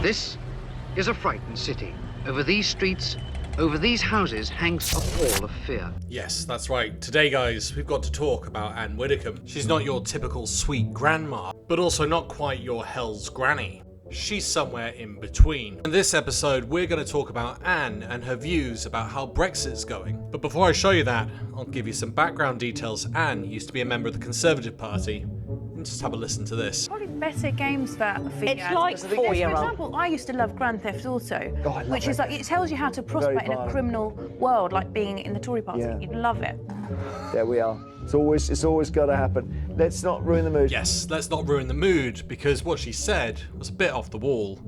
This is a frightened city. Over these streets, over these houses hangs a pall of fear. Yes, that's right. Today, guys, we've got to talk about Anne Widdecombe. She's not your typical sweet grandma, but also not quite your hell's granny. She's somewhere in between. In this episode, we're going to talk about Anne and her views about how Brexit's going. But before I show you that, I'll give you some background details. Anne used to be a member of the Conservative Party. And just have a listen to this. Probably better games for It's like 4-year-old. For example, I used to love Grand Theft Auto, which is it. like, it tells you how to prosper in a criminal world, like being in the Tory party. Yeah. You'd love it. There we are. It's always got to happen. Let's not ruin the mood. Yes, let's not ruin the mood, because what she said was a bit off the wall,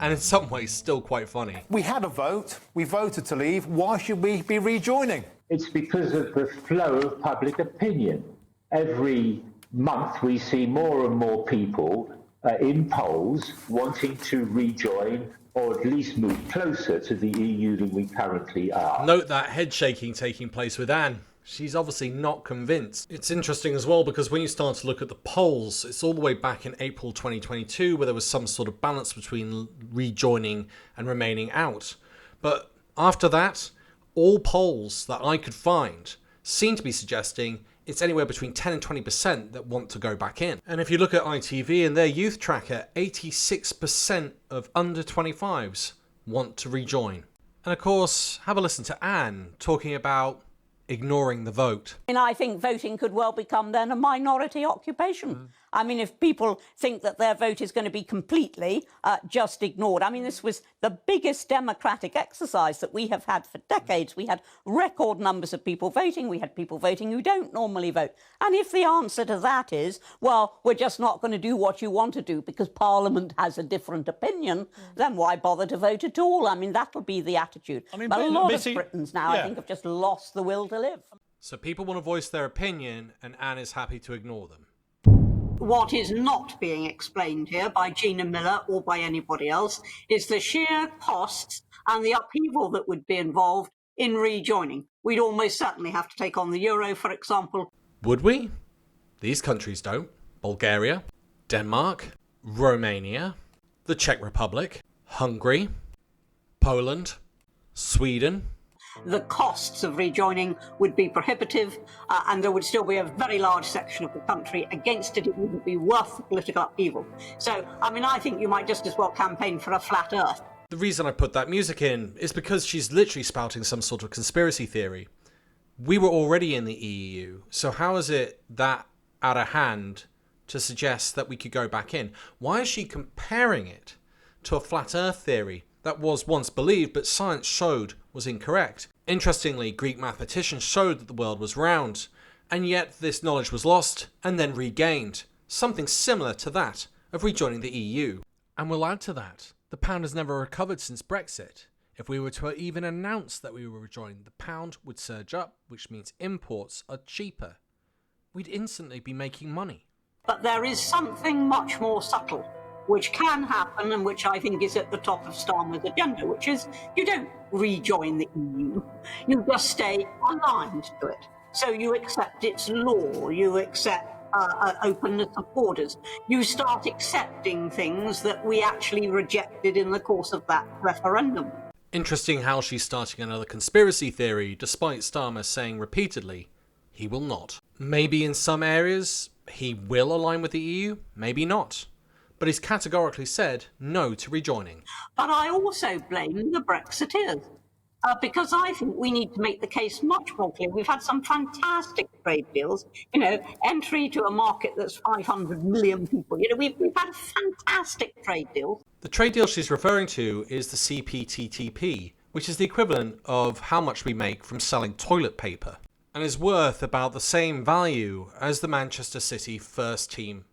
and in some ways still quite funny. We had a vote, we voted to leave, why should we be rejoining? It's because of the flow of public opinion. Every month we see more and more people in polls wanting to rejoin or at least move closer to the EU than we currently are. Note that head shaking taking place with Anne. She's obviously not convinced. It's interesting as well because when you start to look at the polls, it's all the way back in April 2022 where there was some sort of balance between rejoining and remaining out. But after that, all polls that I could find seem to be suggesting it's anywhere between 10 and 20% that want to go back in. And if you look at ITV and their youth tracker, 86% of under 25s want to rejoin. And of course, have a listen to Anne talking about ignoring the vote. And I think voting could well become then a minority occupation. I mean, if people think that their vote is going to be completely just ignored. I mean, this was the biggest democratic exercise that we have had for decades. We had record numbers of people voting. We had people voting who don't normally vote. And if the answer to that is, well, we're just not going to do what you want to do because Parliament has a different opinion, then why bother to vote at all? I mean, that'll be the attitude. I mean, but a lot of Missy, Britons now, I think, have just lost the will to live. So people want to voice their opinion and Anne is happy to ignore them. What is not being explained here by Gina Miller or by anybody else is the sheer costs and the upheaval that would be involved in rejoining. We'd almost certainly have to take on the euro, for example. Would we? These countries don't. Bulgaria, Denmark, Romania, the Czech Republic, Hungary, Poland, Sweden. The costs of rejoining would be prohibitive, and there would still be a very large section of the country against it. It wouldn't be worth the political upheaval. So, I mean, I think you might just as well campaign for a flat earth. The reason I put that music in is because she's literally spouting some sort of conspiracy theory. We were already in the EU, so how is it that out of hand to suggest that we could go back in? Why is she comparing it to a flat earth theory that was once believed but science showed was incorrect? Interestingly, Greek mathematicians showed that the world was round, and yet this knowledge was lost and then regained, something similar to that of rejoining the EU. And we'll add to that, the pound has never recovered since Brexit. If we were to even announce that we were rejoining, the pound would surge up, which means imports are cheaper. We'd instantly be making money. But there is something much more subtle which can happen and which I think is at the top of Starmer's agenda, which is you don't rejoin the EU, you just stay aligned to it. So you accept its law, you accept openness of borders, you start accepting things that we actually rejected in the course of that referendum. Interesting how she's starting another conspiracy theory, despite Starmer saying repeatedly he will not. Maybe in some areas he will align with the EU, maybe not. But he's categorically said no to rejoining. But I also blame the Brexiteers, because I think we need to make the case much more clear. We've had some fantastic trade deals, entry to a market that's 500 million people. We've had fantastic trade deals. The trade deal she's referring to is the CPTPP, which is the equivalent of how much we make from selling toilet paper, and is worth about the same value as the Manchester City first team.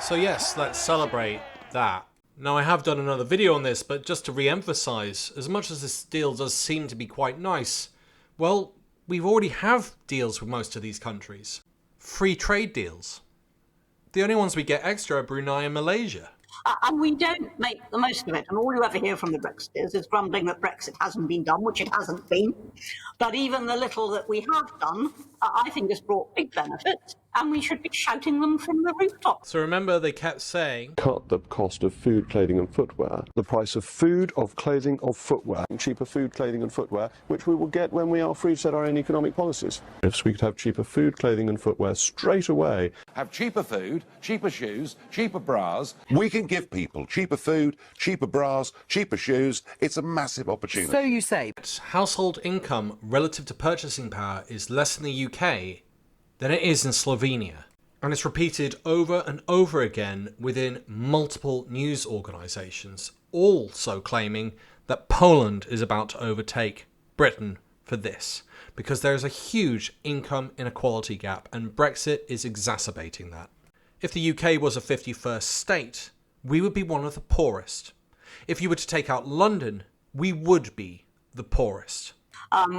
So yes, let's celebrate that. Now I have done another video on this, but just to re-emphasize, as much as this deal does seem to be quite nice, well, we already have deals with most of these countries. Free trade deals. The only ones we get extra are Brunei and Malaysia. And we don't make the most of it. And all you ever hear from the Brexiteers is grumbling that Brexit hasn't been done, which it hasn't been. But even the little that we have done I think has brought big benefits, and we should be shouting them from the rooftops. So remember, they kept saying, cut the cost of food, clothing and footwear, the price of food, of clothing, of footwear, cheaper food, clothing and footwear, which we will get when we are free to set our own economic policies. If we could have cheaper food, clothing and footwear straight away. Have cheaper food, cheaper shoes, cheaper bras. We can give people cheaper food, cheaper bras, cheaper shoes. It's a massive opportunity. So you say. Household income relative to purchasing power is less in the UK than it is in Slovenia. And it's repeated over and over again within multiple news organisations, also claiming that Poland is about to overtake Britain for this, because there is a huge income inequality gap, and Brexit is exacerbating that. If the UK was a 51st state, we would be one of the poorest. If you were to take out London, we would be the poorest.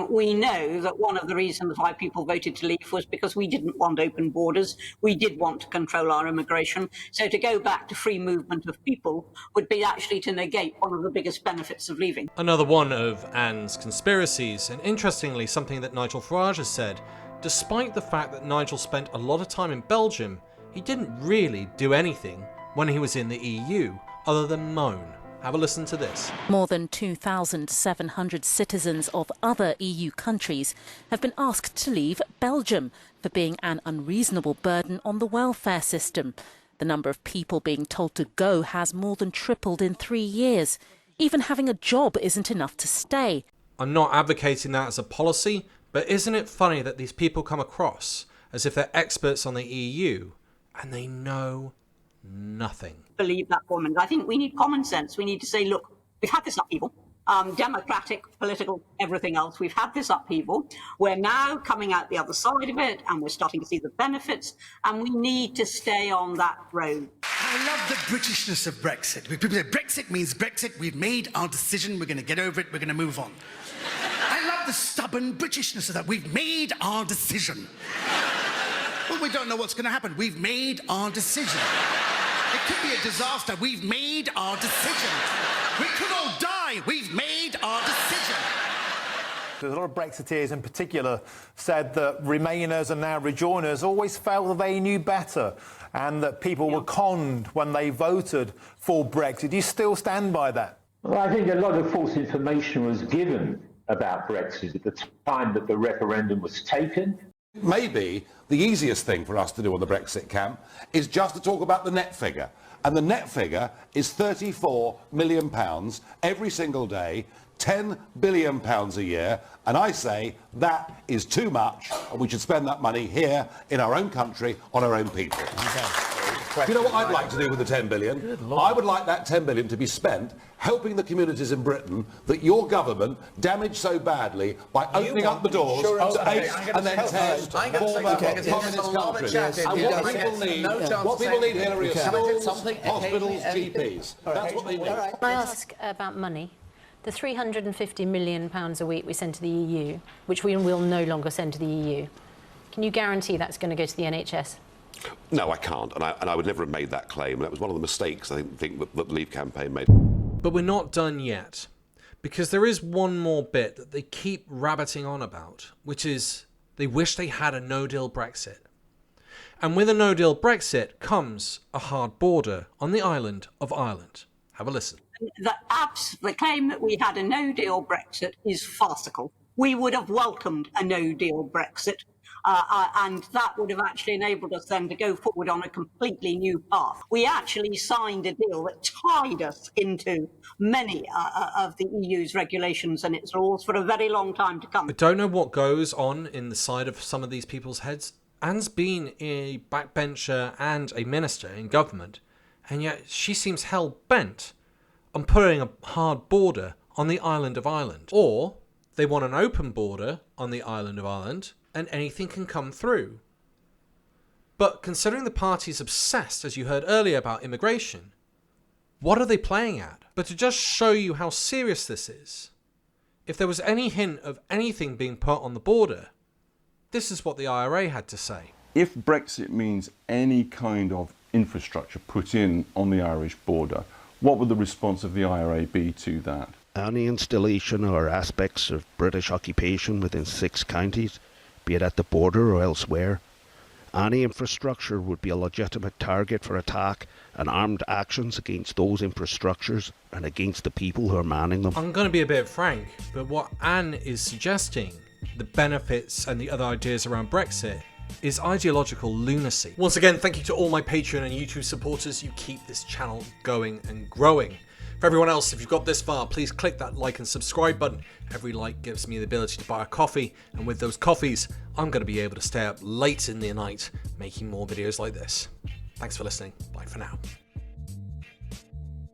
We know that one of the reasons why people voted to leave was because we didn't want open borders. We did want to control our immigration. So to go back to free movement of people would be actually to negate one of the biggest benefits of leaving. Another one of Anne's conspiracies, and interestingly something that Nigel Farage has said, despite the fact that Nigel spent a lot of time in Belgium, he didn't really do anything when he was in the EU other than moan. Have a listen to this. More than 2,700 citizens of other EU countries have been asked to leave Belgium for being an unreasonable burden on the welfare system. The number of people being told to go has more than tripled in 3 years. Even having a job isn't enough to stay. I'm not advocating that as a policy, but isn't it funny that these people come across as if they're experts on the EU and they know nothing? Believe that woman. I think we need common sense. We need to say, look, we've had this upheaval, democratic, political, everything else. We've had this upheaval. We're now coming out the other side of it, and we're starting to see the benefits, and we need to stay on that road. I love the Britishness of Brexit. People say Brexit means Brexit. We've made our decision. We're going to get over it. We're going to move on. I love the stubborn Britishness of that. We've made our decision. Well, we don't know what's going to happen. We've made our decision. It could be a disaster. We've made our decision. We could all die. We've made our decision. There's a lot of Brexiteers in particular said that Remainers and now rejoiners always felt that they knew better and that people were conned when they voted for Brexit. Do you still stand by that? Well, I think a lot of false information was given about Brexit at the time that the referendum was taken. Maybe the easiest thing for us to do on the Brexit camp is just to talk about the net figure. And the net figure is £34 million every single day, £10 billion a year. And I say that is too much, and we should spend that money here in our own country on our own people. You know what I'd like to do with the 10 billion? I would like that 10 billion to be spent helping the communities in Britain that your government damaged so badly by opening up the doors to 8 and then 10 former communist countries. And what people need here are schools, hospitals, GPs. That's what they need. Can I ask about money? The £350 million a week we send to the EU, which we will no longer send to the EU, can you guarantee that's going to go to the NHS? No, I can't, and I would never have made that claim. That was one of the mistakes I think that the Leave campaign made. But we're not done yet, because there is one more bit that they keep rabbiting on about, which is they wish they had a no-deal Brexit. And with a no-deal Brexit comes a hard border on the island of Ireland. Have a listen. The claim that we had a no-deal Brexit is farcical. We would have welcomed a no-deal Brexit. And that would have actually enabled us then to go forward on a completely new path. We actually signed a deal that tied us into many of the EU's regulations and its rules for a very long time to come. I don't know what goes on in the side of some of these people's heads. Anne's been a backbencher and a minister in government, and yet she seems hell-bent on putting a hard border on the island of Ireland. Or they want an open border on the island of Ireland, and anything can come through. But considering the party's obsessed, as you heard earlier, about immigration, what are they playing at? But to just show you how serious this is, if there was any hint of anything being put on the border, this is what the IRA had to say. If Brexit means any kind of infrastructure put in on the Irish border, what would the response of the IRA be to that? Any installation or aspects of British occupation within 6 counties be it at the border or elsewhere. Any infrastructure would be a legitimate target for attack and armed actions against those infrastructures and against the people who are manning them. I'm going to be a bit frank, but what Anne is suggesting, the benefits and the other ideas around Brexit, is ideological lunacy. Once again, thank you to all my Patreon and YouTube supporters. You keep this channel going and growing. For everyone else, if you've got this far, please click that like and subscribe button. Every like gives me the ability to buy a coffee, and with those coffees, I'm going to be able to stay up late in the night making more videos like this. Thanks for listening. Bye for now.